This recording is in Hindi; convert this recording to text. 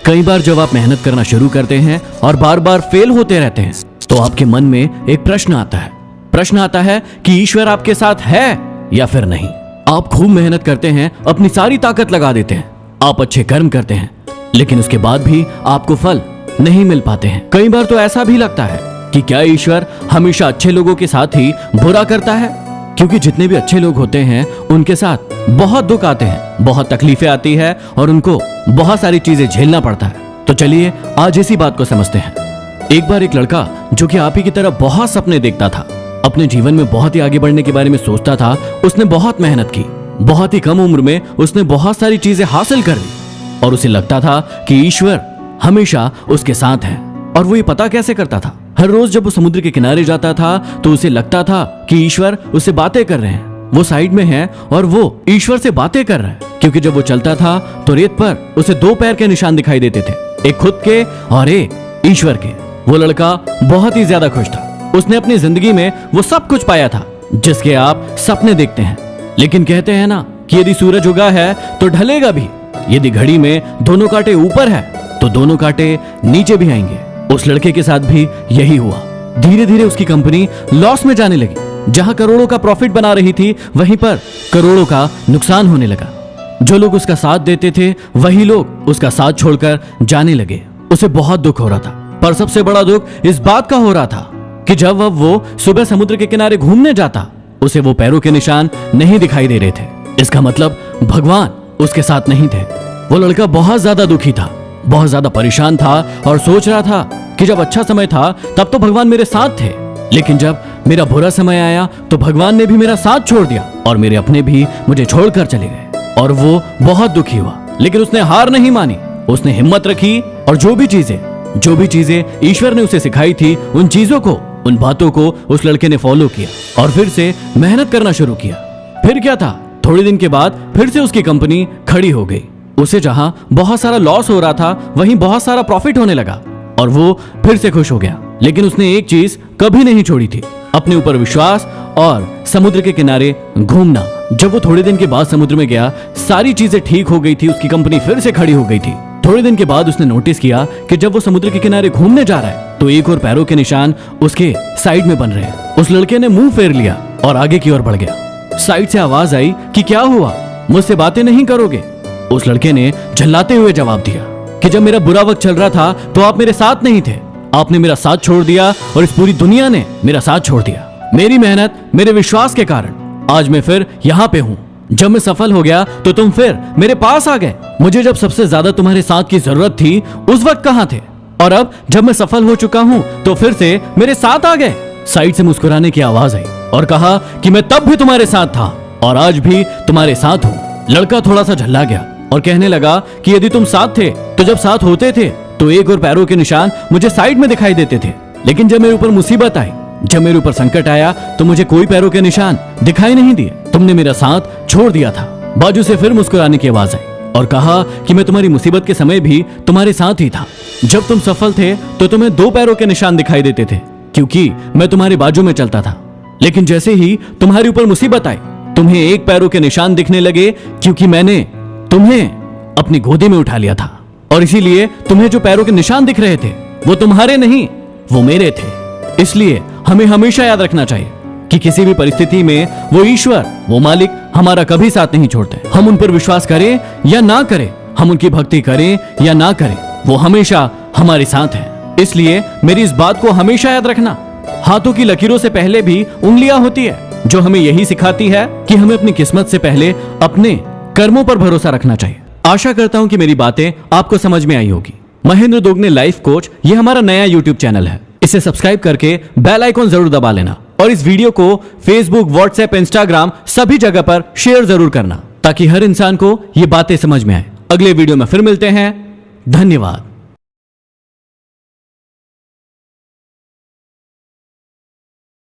कई बार जब आप मेहनत करना शुरू करते हैं और बार बार फेल होते रहते हैं तो आपके मन में एक प्रश्न आता है कि ईश्वर आपके साथ है या फिर नहीं। आप खूब मेहनत करते हैं, अपनी सारी ताकत लगा देते हैं, आप अच्छे कर्म करते हैं, लेकिन उसके बाद भी आपको फल नहीं मिल पाते हैं। कई बार तो ऐसा भी लगता है कि क्या ईश्वर हमेशा अच्छे लोगों के साथ ही बुरा करता है, क्योंकि जितने भी अच्छे लोग होते हैं उनके साथ बहुत दुख आते हैं, बहुत तकलीफें आती है और उनको बहुत सारी चीजें झेलना पड़ता है। तो चलिए आज इसी बात को समझते हैं। एक बार एक लड़का जो कि आप ही की तरह बहुत सपने देखता था, अपने जीवन में बहुत ही आगे बढ़ने के बारे में सोचता था, उसने बहुत मेहनत की, बहुत ही कम उम्र में उसने बहुत सारी चीजें हासिल कर ली और उसे लगता था कि ईश्वर हमेशा उसके साथ है। और वो ये पता कैसे करता था? हर रोज जब वो समुद्र के किनारे जाता था तो उसे लगता था कि ईश्वर उससे बातें कर रहे हैं, वो साइड में है और वो ईश्वर से बातें कर रहा है। क्योंकि जब वो चलता था तो रेत पर उसे 2 पैर के निशान दिखाई देते थे, एक खुद के और एक ईश्वर के। वो लड़का बहुत ही ज्यादा खुश था। उसने अपनी जिंदगी में वो सब कुछ पाया था जिसके आप सपने देखते हैं। लेकिन कहते हैं ना कि यदि सूरज उगा है तो ढलेगा भी, यदि घड़ी में दोनों कांटे ऊपर है तो दोनों कांटे नीचे भी आएंगे। उस लड़के के साथ भी यही हुआ। धीरे धीरे उसकी कंपनी लॉस में जाने लगी। जहां करोड़ों का प्रॉफिट बना रही थी वहीं पर करोड़ों का नुकसान होने लगा। जो लोग उसका साथ देते थे वही लोग उसका साथ छोड़कर जाने लगे। उसे बहुत दुख हो रहा था, पर सबसे बड़ा दुख इस बात का हो रहा था कि जब अब वो सुबह समुद्र के किनारे घूमने जाता उसे वो पैरों के निशान नहीं दिखाई दे रहे थे। इसका मतलब भगवान उसके साथ नहीं थे। वो लड़का बहुत ज्यादा दुखी था, बहुत ज्यादा परेशान था और सोच रहा था कि जब अच्छा समय था तब तो भगवान मेरे साथ थे, लेकिन जब मेरा बुरा समय आया तो भगवान ने भी मेरा साथ छोड़ दिया और मेरे अपने भी मुझे छोड़कर चले गए। और वो बहुत दुखी हुआ, लेकिन उसने हार नहीं मानी। उसने हिम्मत रखी और जो भी चीजें ईश्वर ने उसे सिखाई थी उन चीजों को, उन बातों को उस लड़के ने फॉलो किया और फिर से मेहनत करना शुरू किया। फिर क्या था, थोड़े दिन के बाद फिर से उसकी कंपनी खड़ी हो गई। उसे जहां बहुत सारा लॉस हो रहा था वहीं बहुत सारा प्रॉफिट होने लगा और वो फिर से खुश हो गया। लेकिन उसने एक चीज कभी नहीं छोड़ी थी, अपने ऊपर विश्वास और समुद्र के किनारे घूमना। जब वो थोड़े दिन के बाद समुद्र में गया, सारी चीजें ठीक हो गई थी, उसकी कंपनी फिर से खड़ी हो गई थी। थोड़े दिन के बाद उसने नोटिस किया कि जब वो समुद्र के किनारे घूमने जा रहा है तो एक और पैरों के निशान उसके साइड में बन रहे हैं। उस लड़के ने मुंह फेर लिया और आगे की ओर बढ़ गया। साइड से आवाज आई कि क्या हुआ, मुझसे बातें नहीं करोगे? उस लड़के ने झल्लाते हुए जवाब दिया कि जब मेरा बुरा वक्त चल रहा था तो आप मेरे साथ नहीं थे, आपने मेरा साथ छोड़ दिया और इस पूरी दुनिया ने मेरा साथ छोड़ दिया। मेरी मेहनत, मेरे विश्वास के कारण आज मैं फिर यहाँ पे हूँ। जब मैं सफल हो गया तो तुम फिर मेरे पास आ गए। मुझे जब सबसे ज्यादा तुम्हारे साथ की जरूरत थी उस वक्त कहाँ थे, और अब जब मैं सफल हो चुका हूँ तो फिर से मेरे साथ आ गए। साइड से मुस्कुराने की आवाज आई और कहा कि मैं तब भी तुम्हारे साथ था और आज भी तुम्हारे साथ हूँ। लड़का थोड़ा सा झल्ला गया और कहने लगा कि यदि तुम साथ थे तो जब साथ होते थे तो एक और पैरों के निशान मुझे साइड में दिखाई देते थे, लेकिन जब मेरे ऊपर मुसीबत आई, जब मेरे ऊपर संकट आया तो मुझे कोई पैरों के निशान दिखाई नहीं दिए। तुमने मेरा साथ छोड़ दिया था। बाजू से फिर मुस्कुराने की आवाज आई और कहा कि मैं तुम्हारी मुसीबत के समय भी तुम्हारे साथ ही था। जब तुम सफल थे तो तुम्हें 2 पैरों के निशान दिखाई देते थे क्योंकि मैं तुम्हारे बाजू में चलता था, लेकिन जैसे ही तुम्हारे ऊपर मुसीबत आई तुम्हें 1 पैरों के निशान दिखने लगे क्योंकि मैंने तुम्हें अपनी गोदी में उठा लिया था और इसीलिए तुम्हें जो पैरों के निशान दिख रहे थे वो तुम्हारे नहीं, वो मेरे थे। इसलिए हमें हमेशा याद रखना चाहिए कि किसी भी परिस्थिति में वो ईश्वर, वो मालिक हमारा कभी साथ नहीं छोड़ते। हम उन पर विश्वास करें या ना करें, हम उनकी भक्ति करें या ना करें, वो हमेशा हमारे साथ है। इसलिए मेरी इस बात को हमेशा याद रखना। हाथों की लकीरों से पहले भी उंगलियां होती है, जो हमें यही सिखाती है कि हमें अपनी किस्मत से पहले अपने कर्मों पर भरोसा रखना चाहिए। आशा करता हूं कि मेरी बातें आपको समझ में आई होगी। महेंद्र दोगने लाइफ कोच, ये हमारा नया यूट्यूब चैनल है। इसे सब्सक्राइब करके बेल आइकॉन जरूर दबा लेना और इस वीडियो को फेसबुक, व्हाट्सएप, इंस्टाग्राम सभी जगह पर शेयर जरूर करना ताकि हर इंसान को ये बातें समझ में आए। अगले वीडियो में फिर मिलते हैं। धन्यवाद।